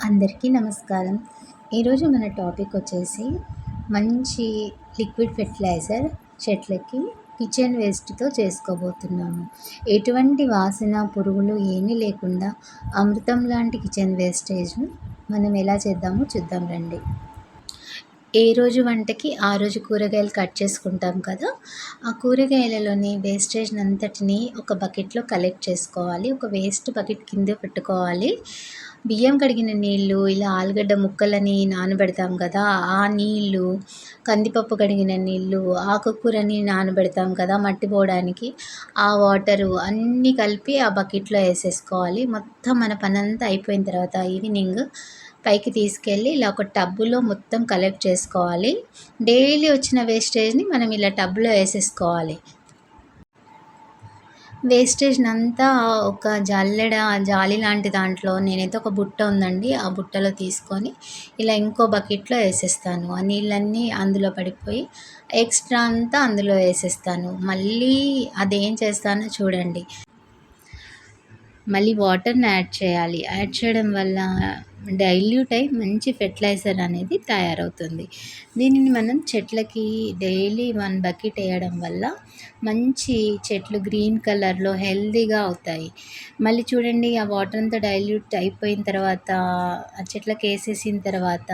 అందరికీ నమస్కారం. ఈరోజు మన టాపిక్ వచ్చేసి మంచి లిక్విడ్ ఫెర్టిలైజర్ చెట్లకి కిచెన్ వేస్ట్‌తో చేసుకోబోతున్నాము. ఎటువంటి వాసన, పురుగులు ఏమీ లేకుండా అమృతం లాంటి కిచెన్ వేస్టేజ్‌ను మనం ఎలా చేద్దామో చూద్దాం రండి. ఏ రోజు వంటకి ఆ రోజు కూరగాయలు కట్ చేసుకుంటాం కదా! ఆ కూరగాయలలోని వేస్టేజ్‌నంతటిని ఒక బకెట్‌లో కలెక్ట్ చేసుకోవాలి. ఒక వేస్ట్ బకెట్ కింద పెట్టుకోవాలి. బియ్యం కడిగిన నీళ్ళు, ఇలా ఆలుగడ్డ ముక్కలని నానబెడతాం కదా! ఆ నీళ్ళు, కందిపప్పు కడిగిన నీళ్ళు, ఆకుకూరని నానబెడతాం కదా మట్టి పోవడానికి, ఆ వాటరు అన్నీ కలిపి ఆ బకెట్‌లో ఏసేసుకోవాలి. మొత్తం మన పనంతా అయిపోయిన తర్వాత ఈవినింగ్ పైకి తీసుకెళ్ళి ఇలా ఒక టబ్బులో మొత్తం కలెక్ట్ చేసుకోవాలి. డైలీ వచ్చిన వేస్టేజ్‌ని మనం ఇలా టబ్‌లో ఏసేసుకోవాలి. వేస్టేజ్‌నంతా ఒక జాలి లాంటి దాంట్లో నేనైతే ఒక బుట్ట ఉందండి. ఆ బుట్టలో తీసుకొని ఇలా ఇంకో బకెట్‌లో ఏసేస్తాను. ఆ నీళ్ళన్నీ అందులో పడిపోయి ఎక్స్ట్రా అంతా అందులో ఏసేస్తాను. మళ్ళీ అదేం చేస్తానో చూడండి. మళ్ళీ వాటర్‌ని యాడ్ చేయాలి. యాడ్ చేయడం వల్ల డైల్యూట్ అయ్యి మంచి ఫెర్టిలైజర్ అనేది తయారవుతుంది. దీనిని మనం చెట్లకి డైలీ 1 బకెట్ ఎయడం వల్ల మంచి చెట్లు గ్రీన్ కలర్‌లో హెల్తీగా అవుతాయి. మళ్ళీ చూడండి ఆ వాటర్ అంతా డైల్యూట్ అయిపోయిన తర్వాత ఆ చెట్లకేసేసిన తర్వాత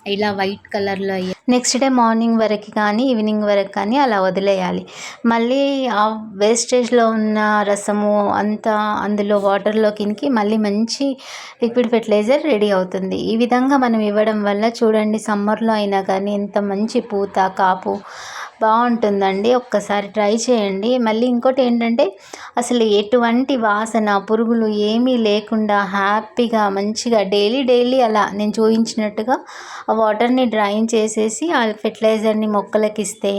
ఇలా వైట్ కలర్‌లో నెక్స్ట్ డే మార్నింగ్ వరకు కానీ, ఈవినింగ్ వరకు కానీ అలా వదిలేయాలి. మళ్ళీ ఆ వేస్టేజ్‌లో ఉన్న రసము అంతా అందులో వాటర్‌లోకి ఇనికి మళ్ళీ మంచి లిక్విడ్ ఫెర్టిలైజర్ రెడీ అవుతుంది. ఈ విధంగా మనం ఇవ్వడం వల్ల చూడండి సమ్మర్‌లో అయినా కానీ ఎంత మంచి పూత, కాపు బావుంటుందండి. ఒక్కసారి ట్రై చేయండి. మళ్ళీ ఇంకోటి ఏంటంటే అసలు ఎటువంటి వాసన, పురుగులు ఏమీ లేకుండా హ్యాపీగా మంచిగా డైలీ అలా నేను చూయించినట్టుగా ఆ వాటర్‌ని డ్రైన్ చేసేసి ఆ ఫెర్టిలైజర్‌ని మొక్కలకిస్తే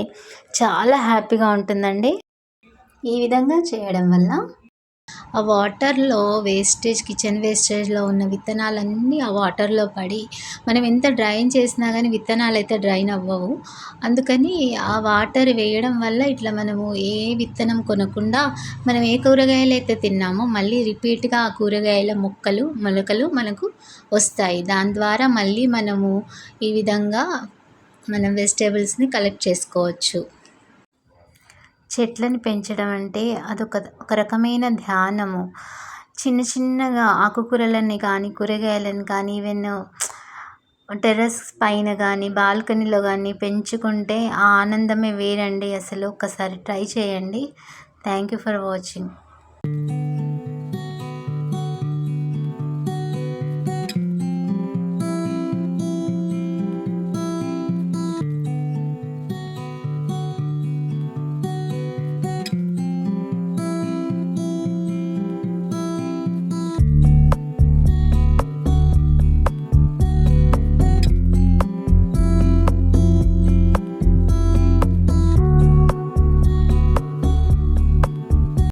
చాలా హ్యాపీగా ఉంటుందండి. ఈ విధంగా చేయడం వల్ల ఆ వాటర్‌లో కిచెన్ వేస్టేజ్‌లో ఉన్న విత్తనాలన్నీ ఆ వాటర్‌లో పడి మనం ఎంత డ్రైన్ చేసినా గానీ విత్తనాలైతే డ్రైన్ అవ్వవు. అందుకని ఆ వాటర్ వేయడం వల్ల ఇట్లా మనము ఏ విత్తనం కొనకుండా మనం ఏ కూరగాయలైతే తిన్నామో మళ్ళీ రిపీట్‌గా ఆ కూరగాయల మొలకలు మనకు వస్తాయి. దాని ద్వారా మళ్ళీ మనము ఈ విధంగా మనం వెజిటబుల్స్‌ని కలెక్ట్ చేసుకోవచ్చు. చెట్లను పెంచడం అంటే ఒక రకమైన ధ్యానము. చిన్నగా ఆకుకూరలని కానీ, కూరగాయలను కానీ, ఈవెన్ టెర్రస్ పైన కానీ, బాల్కనీలో కానీ పెంచుకుంటే ఆ ఆనందమే వేరండి అసలు. ఒక్కసారి ట్రై చేయండి. Thank you for watching.